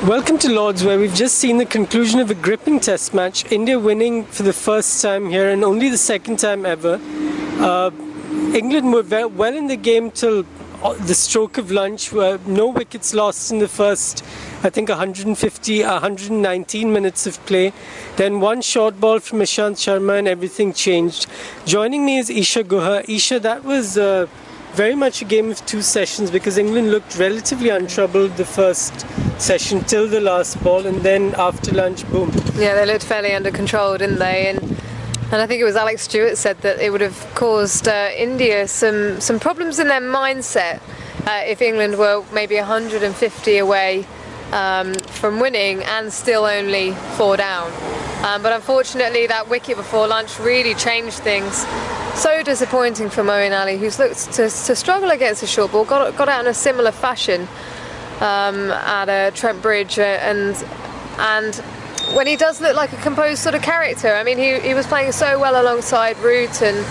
Welcome to Lord's, where we've just seen the conclusion of a gripping test match. India winning for the first time here and only the second time ever. England were well in the game till the stroke of lunch, where no wickets lost in the first, I think, 119 minutes of play. Then one short ball from Ishant Sharma and everything changed. Joining me is Isha Guha. Isha, that was very much a game of two sessions, because England looked relatively untroubled the first session till the last ball, and then after lunch, boom. Yeah, they looked fairly under control, didn't they? And I think it was Alex Stewart said that it would have caused India some problems in their mindset if England were maybe 150 away from winning and still only 4 down. But unfortunately, that wicket before lunch really changed things. So disappointing for Moeen Ali, who's looked to struggle against the short ball, got out in a similar fashion at Trent Bridge, and when he does look like a composed sort of character. I mean, he was playing so well alongside Root, and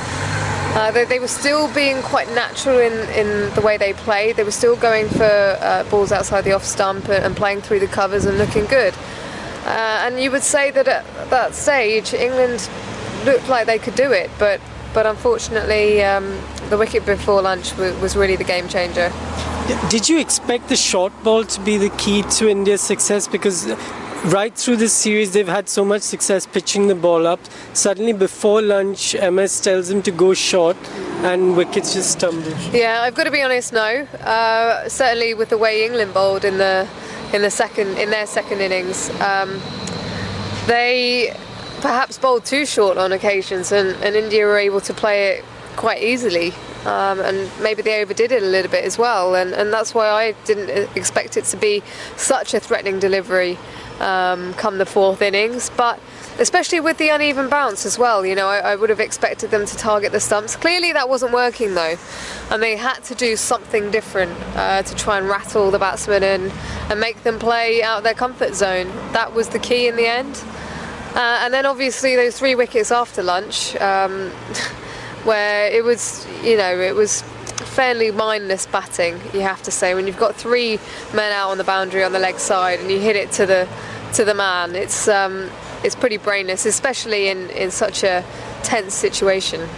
they were still being quite natural in the way they played. They were still going for balls outside the off stump and playing through the covers and looking good. And you would say that at that stage, England looked like they could do it, but unfortunately, the wicket before lunch was really the game changer. Did you expect the short ball to be the key to India's success? Because right through this series, they've had so much success pitching the ball up. Suddenly, before lunch, MS tells them to go short, and wickets just stumble. Yeah, I've got to be honest. No, certainly with the way England bowled in their second innings, they perhaps bowled too short on occasions, and India were able to play it quite easily. And maybe they overdid it a little bit as well, and that's why I didn't expect it to be such a threatening delivery come the fourth innings. But especially with the uneven bounce as well, you know, I would have expected them to target the stumps. Clearly that wasn't working though, and they had to do something different to try and rattle the batsmen and make them play out of their comfort zone. That was the key in the end. And then obviously those 3 wickets after lunch, where it was fairly mindless batting, you have to say. When you've got 3 men out on the boundary on the leg side and you hit it to the man, it's pretty brainless, especially in such a tense situation.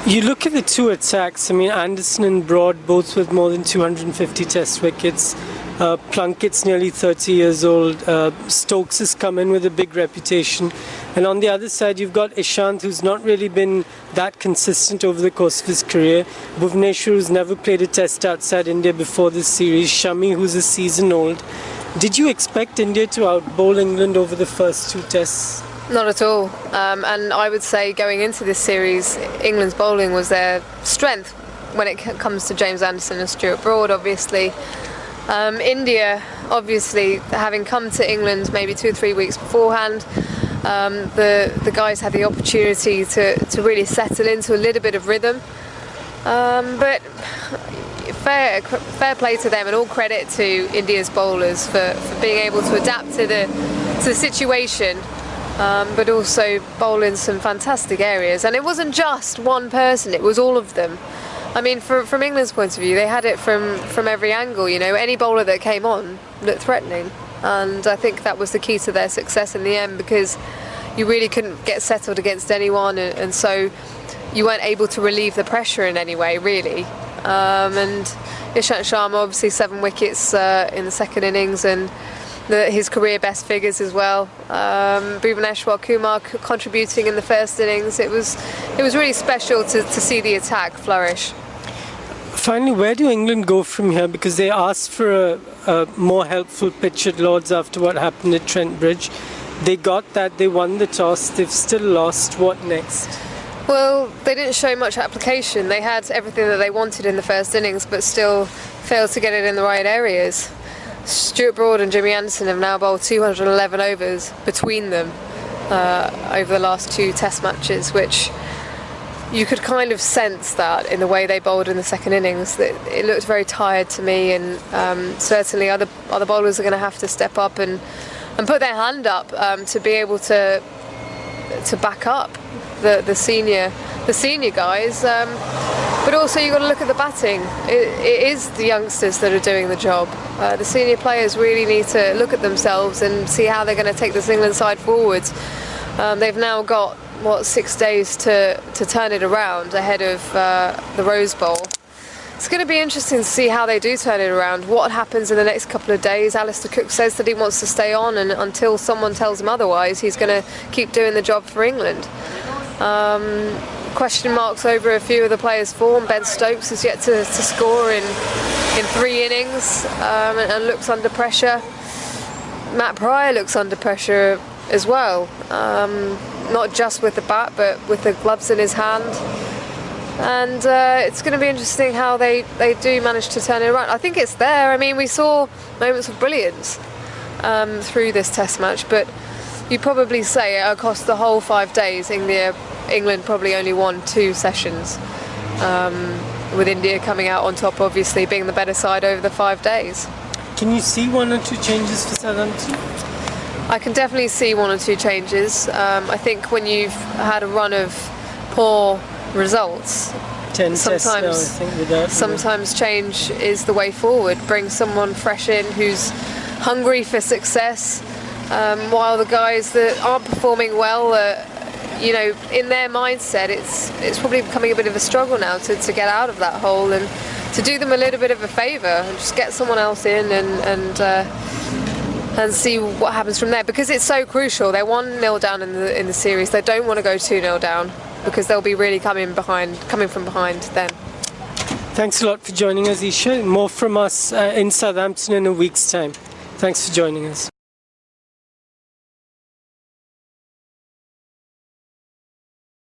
You look at the 2 attacks. I mean, Anderson and Broad both with more than 250 Test wickets. Plunkett's nearly 30 years old. Stokes has come in with a big reputation. And on the other side, you've got Ishant, who's not really been that consistent over the course of his career. Bhuvneshwar, who's never played a test outside India before this series. Shami, who's a season old. Did you expect India to outbowl England over the first 2 tests? Not at all. And I would say going into this series, England's bowling was their strength when it comes to James Anderson and Stuart Broad, obviously. India, obviously, having come to England maybe 2 or 3 weeks beforehand, the guys had the opportunity to really settle into a little bit of rhythm. But fair play to them, and all credit to India's bowlers for being able to adapt to the situation, but also bowl in some fantastic areas. And it wasn't just one person, it was all of them. I mean, from England's point of view, they had it from every angle. You know, any bowler that came on looked threatening, and I think that was the key to their success in the end, because you really couldn't get settled against anyone, and so you weren't able to relieve the pressure in any way, really. And Ishant Sharma, obviously 7 wickets in the second innings, and his career best figures as well. Bhuvneshwar Kumar contributing in the first innings. It was really special to see the attack flourish. Finally, where do England go from here? Because they asked for a more helpful pitch at Lord's after what happened at Trent Bridge. They got that, they won the toss, they've still lost. What next? Well, they didn't show much application. They had everything that they wanted in the first innings, but still failed to get it in the right areas. Stuart Broad and Jimmy Anderson have now bowled 211 overs between them over the last 2 test matches, which you could kind of sense that in the way they bowled in the second innings. That it looked very tired to me, and certainly other bowlers are going to have to step up and put their hand up to be able to back up the senior guys. But But also you've got to look at the batting. It is the youngsters that are doing the job. The senior players really need to look at themselves and see how they're going to take this England side forwards. They've now got, 6 days to turn it around ahead of the Rose Bowl. It's going to be interesting to see how they do turn it around, what happens in the next couple of days. Alistair Cook says that he wants to stay on, and until someone tells him otherwise, he's going to keep doing the job for England. Question marks over a few of the players' form. Ben Stokes has yet to score in 3 innings and looks under pressure. Matt Pryor looks under pressure as well, not just with the bat but with the gloves in his hand. And it's going to be interesting how they do manage to turn it around. I think it's there. I mean, we saw moments of brilliance through this test match, but you probably say across the whole 5 days, England probably only won 2 sessions, with India coming out on top, obviously being the better side over the 5 days. Can you see 1 or 2 changes for Southampton? I can definitely see 1 or 2 changes. I think when you've had a run of poor results, 10 tests now, I think, without sometimes change is the way forward. Bring someone fresh in who's hungry for success, while the guys that aren't performing well, in their mindset, it's probably becoming a bit of a struggle now to get out of that hole, and to do them a little bit of a favour and just get someone else in and see what happens from there, because it's so crucial. They're 1-0 down in the series. They don't want to go 2-0 down, because they'll be really coming from behind then. Thanks a lot for joining us, Isha. More from us in Southampton in a week's time. Thanks for joining us.